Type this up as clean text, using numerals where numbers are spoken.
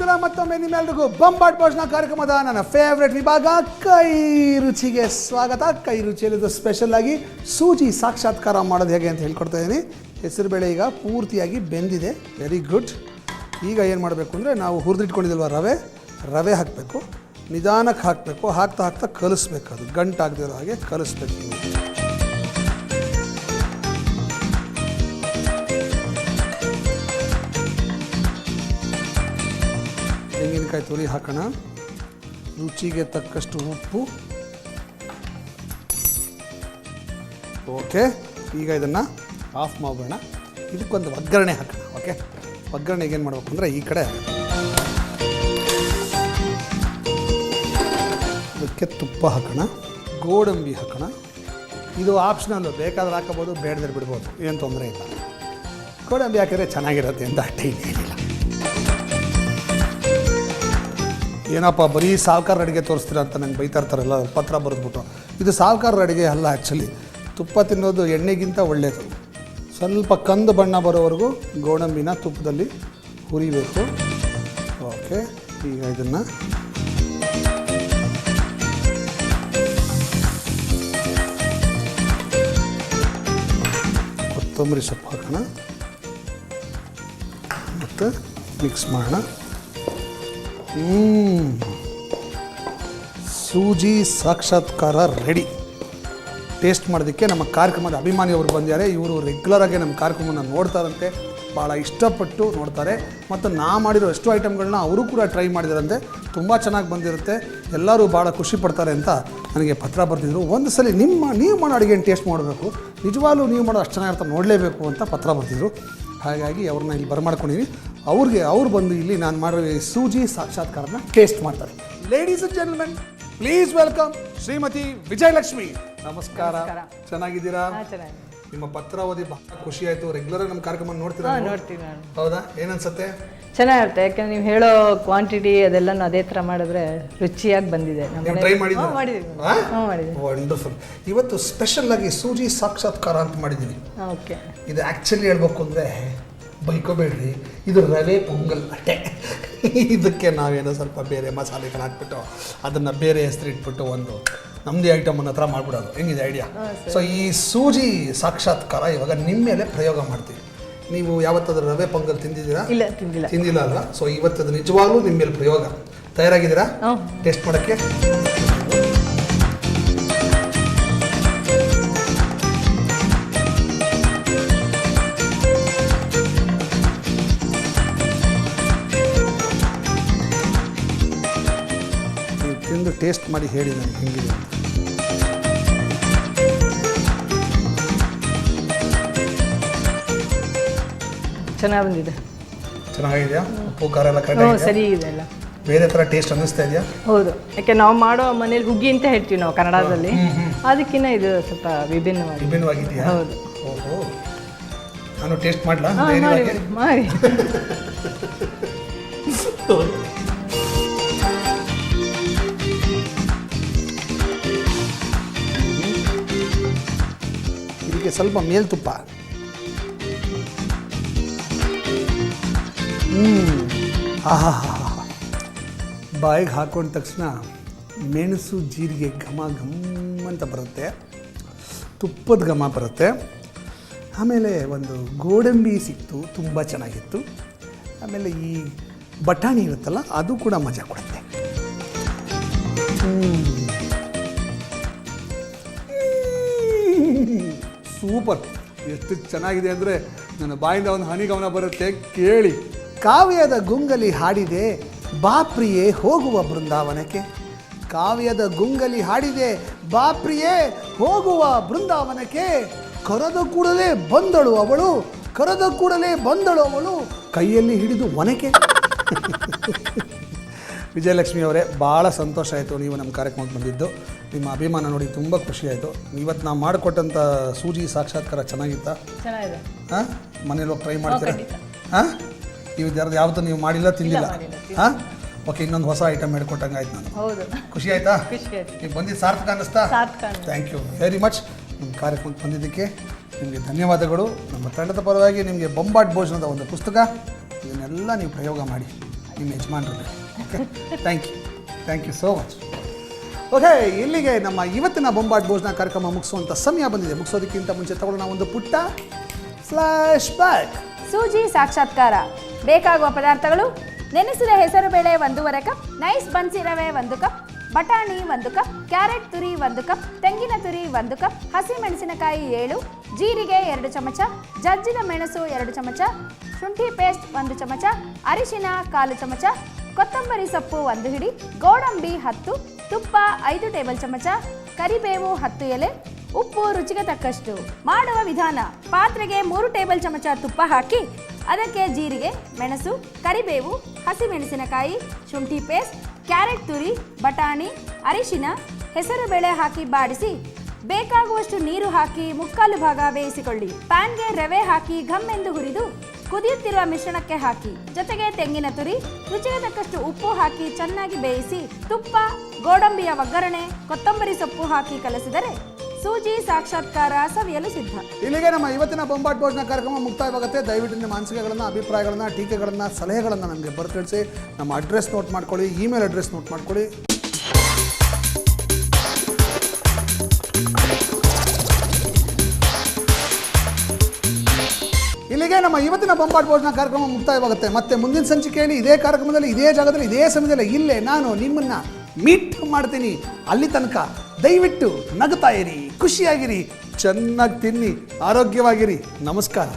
ನಮಸ್ಕಾರ ಮತ್ತೊಮ್ಮೆ ನಿಮ್ಮೆಲ್ರಿಗೂ ಬೊಂಬಾಟ್ ಭೋಜನ ಕಾರ್ಯಕ್ರಮದ ನನ್ನ ಫೇವ್ರೆಟ್ ವಿಭಾಗ ಕೈ ರುಚಿಗೆ ಸ್ವಾಗತ. ಕೈ ರುಚಿಯಲ್ಲಿ ಸ್ಪೆಷಲ್ ಆಗಿ ಸೂಜಿ ಸಾಕ್ಷಾತ್ಕಾರ ಮಾಡೋದು ಹೇಗೆ ಅಂತ ಹೇಳ್ಕೊಡ್ತಾ ಇದ್ದೀನಿ. ಹೆಸರುಬೇಳೆ ಈಗ ಪೂರ್ತಿಯಾಗಿ ಬೆಂದಿದೆ, ವೆರಿ ಗುಡ್. ಈಗ ಏನು ಮಾಡಬೇಕು ಅಂದರೆ ನಾವು ಹುರಿದಿಟ್ಕೊಂಡಿದ್ದೀಲ್ವ ರವೆ ಹಾಕಬೇಕು, ನಿಧಾನಕ್ಕೆ ಹಾಕಬೇಕು, ಹಾಕ್ತಾ ಹಾಕ್ತಾ ಕಲಿಸ್ಬೇಕು, ಅದು ಗಂಟಾಗದಿರೋ ಹಾಗೆ ಕಲಿಸ್ಬೇಕು. ತೆಂಗಿನಕಾಯಿ ತುರಿ ಹಾಕೋಣ, ರುಚಿಗೆ ತಕ್ಕಷ್ಟು ಉಪ್ಪು. ಓಕೆ, ಈಗ ಇದನ್ನು ಆಫ್ ಮಾಡೋಣ. ಇದಕ್ಕೊಂದು ಒಗ್ಗರಣೆ ಹಾಕೋಣ. ಓಕೆ, ಒಗ್ಗರಣೆಗೆ ಏನು ಮಾಡಬೇಕು ಅಂದರೆ ಈ ಕಡೆ ಇದಕ್ಕೆ ತುಪ್ಪ ಹಾಕೋಣ, ಗೋಡಂಬಿ ಹಾಕೋಣ. ಇದು ಆಪ್ಷನಲ್ಲು, ಬೇಕಾದ್ರೆ ಹಾಕೋಬೋದು, ಬೇಡದ್ರೆ ಬಿಡ್ಬೋದು, ಏನು ತೊಂದರೆ ಇಲ್ಲ. ಗೋಡಂಬಿ ಹಾಕಿದ್ರೆ ಚೆನ್ನಾಗಿರುತ್ತೆ ಅಂತ ಅಷ್ಟೇ, ಇನ್ನೇನಿಲ್ಲ. ಏನಪ್ಪ ಬರೀ ಸಾವ್ಕಾರ ಅಡುಗೆ ತೋರಿಸ್ತೀರ ಅಂತ ನಂಗೆ ಬೈತಾ ಇರ್ತಾರಲ್ಲ, ಪತ್ರ ಬರೆದ್ಬಿಟ್ಟು. ಇದು ಸಾವ್ಕಾರ ಅಡುಗೆ ಅಲ್ಲ ಆ್ಯಕ್ಚುಲಿ. ತುಪ್ಪ ತಿನ್ನೋದು ಎಣ್ಣೆಗಿಂತ ಒಳ್ಳೆಯದು. ಸ್ವಲ್ಪ ಕಂದು ಬಣ್ಣ ಬರೋವರೆಗೂ ಗೋಡಂಬಿನ ತುಪ್ಪದಲ್ಲಿ ಹುರಿಬೇಕು. ಓಕೆ, ಈಗ ಇದನ್ನು ಕೊತ್ತಂಬರಿ ಸೊಪ್ಪು ಹಾಕೋಣ ಮತ್ತು ಮಿಕ್ಸ್ ಮಾಡೋಣ. ಸೂಜಿ ಸಾಕ್ಷಾತ್ಕಾರ ರೆಡಿ. ಟೇಸ್ಟ್ ಮಾಡೋದಕ್ಕೆ ನಮ್ಮ ಕಾರ್ಯಕ್ರಮದ ಅಭಿಮಾನಿಯವರು ಬಂದಿದ್ದಾರೆ. ಇವರು ರೆಗ್ಯುಲರಾಗಿ ನಮ್ಮ ಕಾರ್ಯಕ್ರಮವನ್ನು ನೋಡ್ತಾರಂತೆ, ಭಾಳ ಇಷ್ಟಪಟ್ಟು ನೋಡ್ತಾರೆ. ಮತ್ತು ನಾ ಮಾಡಿರೋ ಎಷ್ಟು ಐಟಮ್ಗಳನ್ನ ಅವರು ಕೂಡ ಟ್ರೈ ಮಾಡಿದಾರಂತೆ. ತುಂಬ ಚೆನ್ನಾಗಿ ಬಂದಿರುತ್ತೆ, ಎಲ್ಲರೂ ಭಾಳ ಖುಷಿ ಪಡ್ತಾರೆ ಅಂತ ನನಗೆ ಪತ್ರ ಬರ್ತಿದ್ರು. ಒಂದು ಸಲ ನೀವು ಮಾಡೋ ಅಡುಗೆನ ಟೇಸ್ಟ್ ಮಾಡಬೇಕು, ನಿಜವಾಗ್ಲೂ ನೀವು ಮಾಡೋ ಅಷ್ಟು ಚೆನ್ನಾಗಿರ್ತಾರೆ, ನೋಡಲೇಬೇಕು ಅಂತ ಪತ್ರ ಬರ್ತಿದ್ರು. ಹಾಗಾಗಿ ಅವ್ರನ್ನ ಇಲ್ಲಿ ಬರಮಾಡ್ಕೊಂಡಿದ್ದೀನಿ. ಅವ್ರು ಬಂದು ಇಲ್ಲಿ ನಾನು ಮಾಡೋ ಸೂಜಿ ಸಾಕ್ಷಾತ್ಕಾರನ ಟೇಸ್ಟ್ ಮಾಡ್ತಾರೆ. Ladies and gentlemen, please welcome Shrimati Vijayalakshmi. ನಮಸ್ಕಾರ, ಚೆನ್ನಾಗಿದ್ದೀರಾ? ನಿಮ್ಮ ಪತ್ರ ಓದಿ ಬಹಳ ಖುಷಿ ಆಯಿತು. ರೆಗ್ಯುಲರ್ ನಮ್ಮ ಕಾರ್ಯಕ್ರಮ ನೋಡ್ತೀರಾ? ನೋಡ್ತೀನಿ. ಹೌದಾ? ಏನನ್ಸುತ್ತೆ? ಚೆನ್ನಾಗಿರುತ್ತೆ, ಯಾಕಂದ್ರೆ ನೀವು ಹೇಳೋ ಕ್ವಾಂಟಿಟಿ ಅದೆಲ್ಲನೂ ಅದೇ ಥರ ಮಾಡಿದ್ರೆ ರುಚಿಯಾಗಿ ಬಂದಿದೆ. ಟ್ರೈ ಮಾಡಿದ್ದೀರಾ? ಮಾಡಿದ್ದೀವಿ. ವಂಡರ್ಫುಲ್. ಇವತ್ತು ಸ್ಪೆಷಲ್ ಆಗಿ ಸೂಜಿ ಸಾಕ್ಷಾತ್ಕಾರ ಅಂತ ಮಾಡಿದ್ದೀನಿ. ಓಕೆ, ಇದು ಆ್ಯಕ್ಚುಲಿ ಹೇಳ್ಬೇಕು ಅಂದರೆ ಬೈಕೋಬೇಡ್ರಿ, ಇದು ರವೆ ಪೊಂಗಲ್ ಅಷ್ಟೇ. ಇದಕ್ಕೆ ನಾವೇನೋ ಸ್ವಲ್ಪ ಬೇರೆ ಮಸಾಲೆಗಳು ಹಾಕ್ಬಿಟ್ಟು ಅದನ್ನು ಬೇರೆ ಹೆಸರು ಇಟ್ಬಿಟ್ಟು ಒಂದು ನಮ್ಮದೇ ಐಟಮನ್ನು ಹತ್ರ ಮಾಡಿಬಿಡೋದು. ಹೆಂಗಿದೆ ಐಡಿಯಾ? ಸೊ ಈ ಸೂಜಿ ಸಾಕ್ಷಾತ್ಕಾರ ಇವಾಗ ನಿಮ್ಮ ಮೇಲೆ ಪ್ರಯೋಗ ಮಾಡ್ತೀವಿ. ನೀವು ಯಾವತ್ತಾದ್ರೂ ರವೆ ಪೊಂಗಲ್ ತಿಂದಿದ್ದೀರಾ? ಇಲ್ಲ, ತಿಂದಿಲ್ಲ ಅಲ್ಲ. ಸೊ ಇವತ್ತದು ನಿಜವಾಗ್ಲೂ ನಿಮ್ಮ ಮೇಲೆ ಪ್ರಯೋಗ. ತಯಾರಾಗಿದ್ದೀರಾ ಟೇಸ್ಟ್ ಮಾಡೋಕ್ಕೆ? ತಿಂದು ಟೇಸ್ಟ್ ಮಾಡಿ ಹೇಳಿ ನನಗೆ ಹೆಂಗಿದೆ ಅಂತ. ಚೆನ್ನಾಗಿ ಬಂದಿದೆ. ಚೆನ್ನಾಗಿದೆಯಾ? ಉಪ್ಪು ಖಾರ ಎಲ್ಲ ಕರೆಕ್ಟ್ ಸರಿ ಇದೆ ಎಲ್ಲ. ಬೇರೆ ಥರ ಟೇಸ್ಟ್ ಅನ್ನಿಸ್ತಾ ಇದೆಯಾ? ಹೌದು, ಯಾಕೆ ನಾವು ಮಾಡೋ ಮನೇಲಿ ಹುಗ್ಗಿ ಅಂತ ಹೇಳ್ತೀವಿ ನಾವು ಕನ್ನಡದಲ್ಲಿ, ಅದಕ್ಕಿಂತ ಇದು ಸ್ವಲ್ಪ ವಿಭಿನ್ನವಾಗಿದೆಯಾ? ಹೌದು. ಓಹೋ, ನಾನು ಟೇಸ್ಟ್ ಮಾಡಲಾ? ಮಾಡಿ. ಇದಕ್ಕೆ ಸ್ವಲ್ಪ ಮೇಲ್ತುಪ್ಪ. ಆಹಾ, ಬಾಯಿಗೆ ಹಾಕೊಂಡ ತಕ್ಷಣ ಮೆಣಸು ಜೀರಿಗೆ ಘಮ ಅಂತ ಬರುತ್ತೆ, ತುಪ್ಪದ ಘಮ ಬರುತ್ತೆ. ಆಮೇಲೆ ಒಂದು ಗೋಡಂಬಿ ಸಿಕ್ತು, ತುಂಬ ಚೆನ್ನಾಗಿತ್ತು. ಆಮೇಲೆ ಈ ಬಟಾಣಿ ಇರುತ್ತಲ್ಲ, ಅದು ಕೂಡ ಮಜಾ ಕೊಡುತ್ತೆ. ಸೂಪರ್, ಎಷ್ಟು ಚೆನ್ನಾಗಿದೆ ಅಂದರೆ ನನ್ನ ಬಾಯಿಂದ ಒಂದು ಹನಿಗಮನ ಬರುತ್ತೆ, ಕೇಳಿ. ಕಾವ್ಯದ ಗುಂಗಲಿ ಹಾಡಿದೆ ಬಾಪ್ರಿಯೇ ಹೋಗುವ ಬೃಂದಾವನಕ್ಕೆ. ಕಾವ್ಯದ ಗುಂಗಲಿ ಹಾಡಿದೆ ಬಾಪ್ರಿಯೇ ಹೋಗುವ ಬೃಂದಾವನಕ್ಕೆ. ಕರೆದ ಕೂಡಲೇ ಬಂದಳು ಅವಳು ಕೈಯಲ್ಲಿ ಹಿಡಿದು ಒನಕೆ. ವಿಜಯಲಕ್ಷ್ಮಿ ಅವರೇ, ಭಾಳ ಸಂತೋಷ ಆಯಿತು ನೀವು ನಮ್ಮ ಕಾರ್ಯಕ್ರಮಕ್ಕೆ ಬಂದಿದ್ದು. ನಿಮ್ಮ ಅಭಿಮಾನ ನೋಡಿ ತುಂಬ ಖುಷಿ ಆಯಿತು. ಇವತ್ತು ನಾವು ಮಾಡಿಕೊಟ್ಟಂಥ ಸೂಜಿ ಸಾಕ್ಷಾತ್ಕಾರ ಚೆನ್ನಾಗಿತ್ತಾ? ಚೆನ್ನಾಗಿದೆ. ಹಾಂ, ಮನೇಲಿ ಹೋಗಿ ಟ್ರೈ ಮಾಡ್ತೀರಾ? ಹಾಂ, ಯಾವತ್ತೂ ನೀವು ಮಾಡಿಲ್ಲ, ತಿಂದಿಲ್ಲ? ಹಾಂ, ಓಕೆ, ಇನ್ನೊಂದು ಹೊಸ ಐಟಮ್ ಹೇಳ್ಕೊಟ್ಟಂಗೆ ಆಯ್ತು. ನಾನು ಖುಷಿ ಆಯಿತಾ? ನೀವು ಬಂದಿದ್ದು ಸಾರ್ಥಕ ಅನ್ನಿಸ್ತಾ? Thank you very much. ನಿಮ್ಮ ಕಾರ್ಯಕ್ರಮಕ್ಕೆ ಬಂದಿದ್ದಕ್ಕೆ ನಿಮಗೆ ಧನ್ಯವಾದಗಳು. ನಮ್ಮ ತಂಡದ ಪರವಾಗಿ ನಿಮಗೆ ಬೊಂಬಾಟ್ ಭೋಜನದ ಒಂದು ಪುಸ್ತಕ, ಇದನ್ನೆಲ್ಲ ನೀವು ಪ್ರಯೋಗ ಮಾಡಿ. ನಿಮ್ಮ ಯಜಮಾನ್ರಿಗೆ. Okay, thank you so much. Okay, ಇಲ್ಲಿಗೆ ನಮ್ಮ ಇವತ್ತಿನ ಬೊಂಬಾಟ್ ಭೋಜನ ಕಾರ್ಯಕ್ರಮ ಮುಗಿಸುವಂಥ ಸಮಯ ಬಂದಿದೆ. ಮುಗಿಸೋದಕ್ಕಿಂತ ಮುಂಚೆ ತಗೊಳ್ಳೋಣ ಒಂದು ಪುಟ್ಟ ಫ್ಲಾಶ್ ಬ್ಯಾಕ್. ಸೂಜಿ ಸಾಕ್ಷಾತ್ಕಾರ. ಬೇಕಾಗುವ ಪದಾರ್ಥಗಳು: ನೆನೆಸಿದ ಹೆಸರುಬೇಳೆ 1.5 ಕಪ್, ನೈಸ್ ಬನ್ಸಿ ರವೆ 1 ಕಪ್, ಬಟಾಣಿ 1 ಕಪ್, ಕ್ಯಾರೆಟ್ ತುರಿ 1 ಕಪ್, ತೆಂಗಿನ ತುರಿ 1 ಕಪ್, ಹಸಿಮೆಣಸಿನಕಾಯಿ 7, ಜೀರಿಗೆ 2 ಚಮಚ, ಜಜ್ಜಿದ ಮೆಣಸು 2 ಚಮಚ, ಶುಂಠಿ ಪೇಸ್ಟ್ 1 ಚಮಚ, ಅರಿಶಿನ 1/4 ಚಮಚ, ಕೊತ್ತಂಬರಿ ಸೊಪ್ಪು 1 ಹಿಡಿ, ಗೋಡಂಬಿ 10, ತುಪ್ಪ 5 ಟೇಬಲ್ ಚಮಚ, ಕರಿಬೇವು 10 ಎಲೆ, ಉಪ್ಪು ರುಚಿಗೆ ತಕ್ಕಷ್ಟು. ಮಾಡುವ ವಿಧಾನ: ಪಾತ್ರೆಗೆ 3 ಟೇಬಲ್ ಚಮಚ ತುಪ್ಪ ಹಾಕಿ ಅದಕ್ಕೆ ಜೀರಿಗೆ, ಮೆಣಸು, ಕರಿಬೇವು, ಹಸಿಮೆಣಸಿನಕಾಯಿ, ಶುಂಠಿ ಪೇಸ್ಟ್, ಕ್ಯಾರೆಟ್ ತುರಿ, ಬಟಾಣಿ, ಅರಿಶಿನ, ಹೆಸರುಬೇಳೆ ಹಾಕಿ ಬಾಡಿಸಿ ಬೇಕಾಗುವಷ್ಟು ನೀರು ಹಾಕಿ 3/4 ಭಾಗ ಬೇಯಿಸಿಕೊಳ್ಳಿ. ಪ್ಯಾನ್ಗೆ ರವೆ ಹಾಕಿ ಘಮ್ ಎಂದು ಹುರಿದು ಕುದಿಯುತ್ತಿರುವ ಮಿಶ್ರಣಕ್ಕೆ ಹಾಕಿ ಜೊತೆಗೆ ತೆಂಗಿನ ತುರಿ, ರುಚಿಗೆ ತಕ್ಕಷ್ಟು ಉಪ್ಪು ಹಾಕಿ ಚೆನ್ನಾಗಿ ಬೇಯಿಸಿ ತುಪ್ಪ, ಗೋಡಂಬಿಯ ಒಗ್ಗರಣೆ, ಕೊತ್ತಂಬರಿ ಸೊಪ್ಪು ಹಾಕಿ ಕಲಸಿದರೆ ಸೂಜಿ ಸಾಕ್ಷಾತ್ಕಾರ ಸವಿಯಲು ಸಿದ್ಧ. ಇಲ್ಲಿಗೆ ನಮ್ಮ ಇವತ್ತಿನ ಬೊಂಬಾಟ್ ಭೋಜನ ಕಾರ್ಯಕ್ರಮ ಮುಕ್ತಾಯವಾಗುತ್ತೆ. ದಯವಿಟ್ಟು ನಿಮ್ಮ ಅನಿಸಿಕೆಗಳನ್ನು, ಅಭಿಪ್ರಾಯಗಳನ್ನು, ಟೀಕೆಗಳನ್ನು, ಸಲಹೆಗಳನ್ನು ನಮಗೆ ಬರೆದು ನಮ್ಮ ಅಡ್ರೆಸ್ ನೋಟ್ ಮಾಡ್ಕೊಳ್ಳಿ, ಇಮೇಲ್ ಅಡ್ರೆಸ್ ನೋಟ್ ಮಾಡ್ಕೊಳ್ಳಿ. ಇಲ್ಲಿಗೆ ನಮ್ಮ ಇವತ್ತಿನ ಬೊಂಬಾಟ್ ಭೋಜನ ಕಾರ್ಯಕ್ರಮ ಮುಕ್ತಾಯವಾಗುತ್ತೆ. ಮತ್ತೆ ಮುಂದಿನ ಸಂಚಿಕೆಯಲ್ಲಿ ಇದೇ ಕಾರ್ಯಕ್ರಮದಲ್ಲಿ, ಇದೇ ಜಾಗದಲ್ಲಿ, ಇದೇ ಸಮಯದಲ್ಲಿ ಇಲ್ಲೇ ನಾನು ನಿಮ್ಮನ್ನು ಮೀಟ್ ಮಾಡ್ತೀನಿ. ಅಲ್ಲಿ ತನಕ ದಯವಿಟ್ಟು ನಗುತ್ತಾ ಇರಿ, ಖುಷಿಯಾಗಿರಿ, ಚೆನ್ನಾಗಿ ತಿನ್ನಿ, ಆರೋಗ್ಯವಾಗಿರಿ. ನಮಸ್ಕಾರ.